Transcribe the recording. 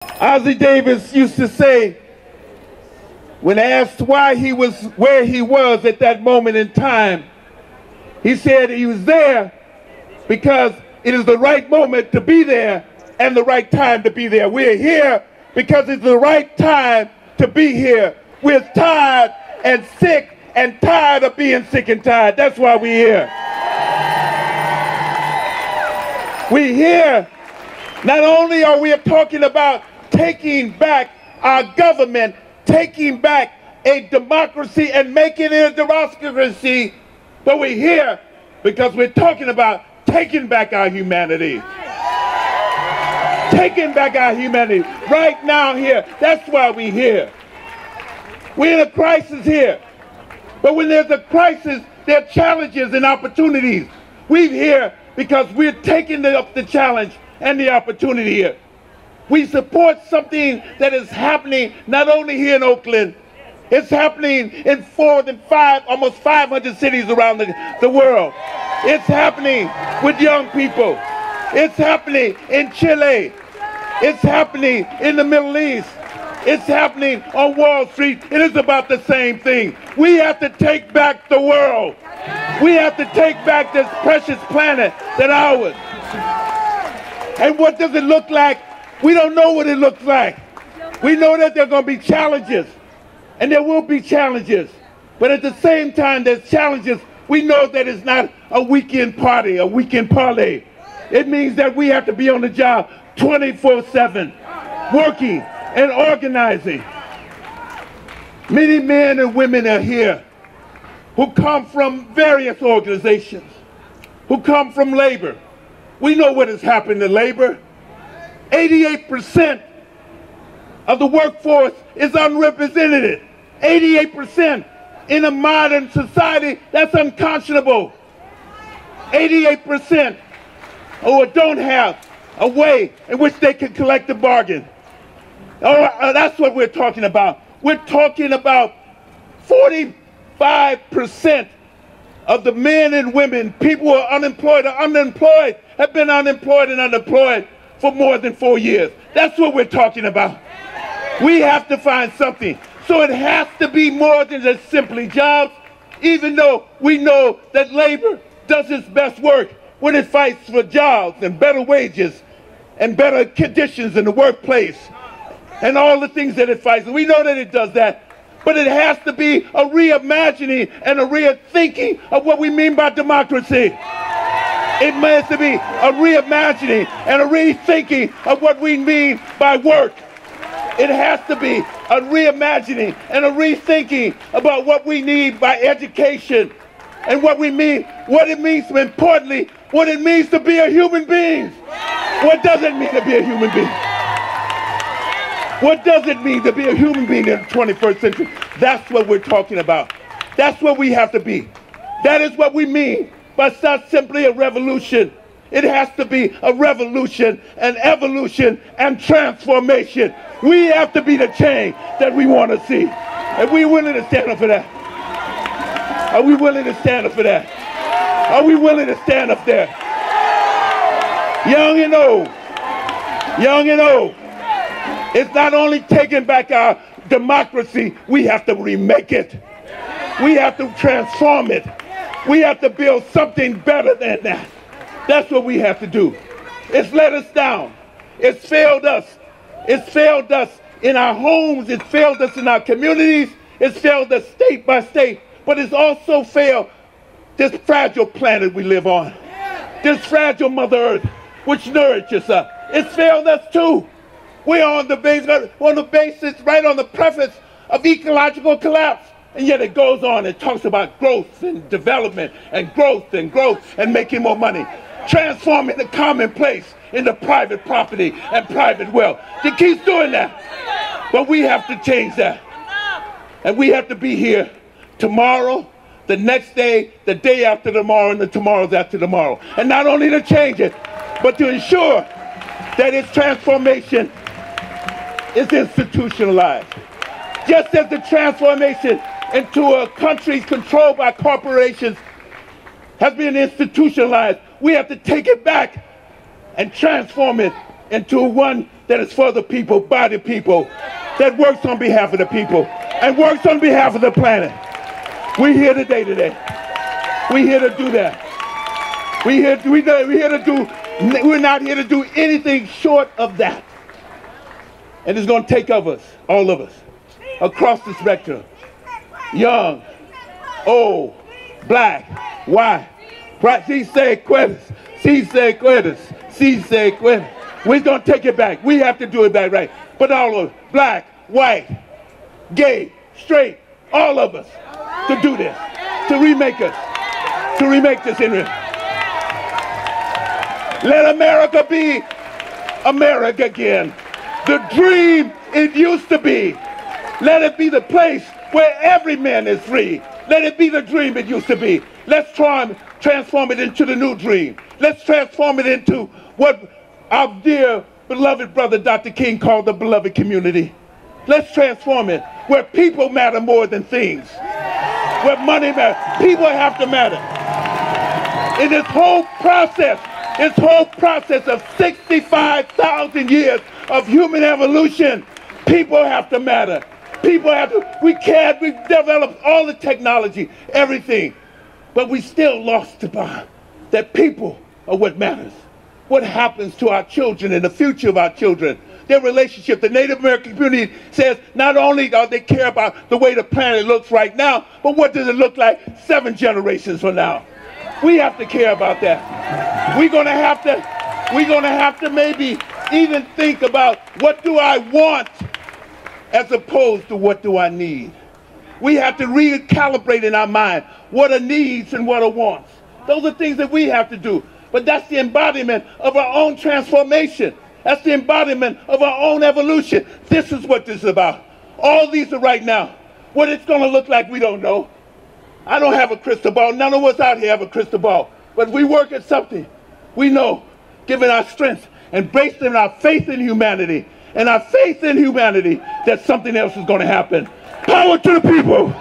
Ozzie Davis used to say, when asked why he was where he was at that moment in time, he said he was there because it is the right moment to be there and the right time to be there. We're here because it's the right time to be here. We're tired and sick and tired of being sick and tired. That's why we're here. We're here. Not only are we talking about taking back our government, taking back a democracy and making it a democracy, but we're here because we're talking about taking back our humanity. Taking back our humanity right now here. That's why we're here. We're in a crisis here. But when there's a crisis, there are challenges and opportunities. We're here because we're taking up the challenge and the opportunity here. We support something that is happening not only here in Oakland, it's happening in almost 500 cities around the world. It's happening with young people. It's happening in Chile. It's happening in the Middle East. It's happening on Wall Street. It is about the same thing. We have to take back the world. We have to take back this precious planet that's ours. And what does it look like? We don't know what it looks like. We know that there are going to be challenges, and there will be challenges. But at the same time, there's challenges. We know that it's not a weekend party, a weekend parlay. It means that we have to be on the job 24/7, working and organizing. Many men and women are here who come from various organizations, who come from labor. We know what has happened to labor. 88% of the workforce is unrepresented. 88% in a modern society, that's unconscionable. 88% or don't have a way in which they can collect the bargain. That's what we're talking about. We're talking about 45% of the men and women, people who are unemployed, have been unemployed and underemployed for more than 4 years. That's what we're talking about. We have to find something. So it has to be more than just simply jobs, even though we know that labor does its best work when it fights for jobs and better wages and better conditions in the workplace and all the things that it fights. We know that it does that. But it has to be a reimagining and a rethinking of what we mean by democracy. It has to be a reimagining and a rethinking of what we mean by work. It has to be a reimagining and a rethinking about what we need by education and what it means, importantly, what it means to be a human being. What does it mean to be a human being? What does it mean to be a human being in the 21st century? That's what we're talking about. That's what we have to be. That is what we mean. But it's not simply a revolution. It has to be a revolution, an evolution, and transformation. We have to be the change that we want to see. And we're willing to stand up for that. Are we willing to stand up for that? Are we willing to stand up there? Young and old. Young and old. It's not only taking back our democracy, we have to remake it. We have to transform it. We have to build something better than that. That's what we have to do. It's let us down. It's failed us. It's failed us in our homes. It's failed us in our communities. It's failed us state by state. But it's also failed this fragile planet we live on. This fragile Mother Earth, which nourishes us. It's failed us too. We're on the basis, right on the preface of ecological collapse. And yet it goes on and talks about growth and development and growth and making more money. Transforming the commonplace into private property and private wealth. It keeps doing that. But we have to change that. And we have to be here tomorrow, the next day, the day after tomorrow, and the tomorrows after tomorrow. And not only to change it, but to ensure that its transformation is institutionalized. Just as the transformation into a country controlled by corporations has been institutionalized, we have to take it back and transform it into one that is for the people, by the people, that works on behalf of the people and works on behalf of the planet. We're here today. We're here to do that. We're not here to do anything short of that. And it's going to take of us, all of us, across the spectrum. Young, old, black, white. Si se puede. We're going to take it back. We have to do it back right. But all of us, black, white, gay, straight, all of us, to do this, to remake this in real. Let America be America again. The dream it used to be. Let it be the place where every man is free. Let it be the dream it used to be. Let's try and transform it into the new dream. Let's transform it into what our dear beloved brother Dr. King called the beloved community. Let's transform it where people matter more than things. Where money matters. People have to matter. In this whole process of 65,000 years of human evolution, people have to matter. We've developed all the technology, everything, but we still lost the bond that people are what matters. What happens to our children and the future of our children, their relationship. The Native American community says not only do they care about the way the planet looks right now, but what does it look like 7 generations from now? We have to care about that. We're gonna have to maybe even think about what do I want as opposed to what do I need. We have to recalibrate in our mind what are needs and what are wants. Those are things that we have to do. But that's the embodiment of our own transformation. That's the embodiment of our own evolution. This is what this is about. All these are right now. What it's going to look like, we don't know. I don't have a crystal ball. None of us out here have a crystal ball. But we work at something. We know, given our strength and based on our faith in humanity, that something else is going to happen. Power to the people.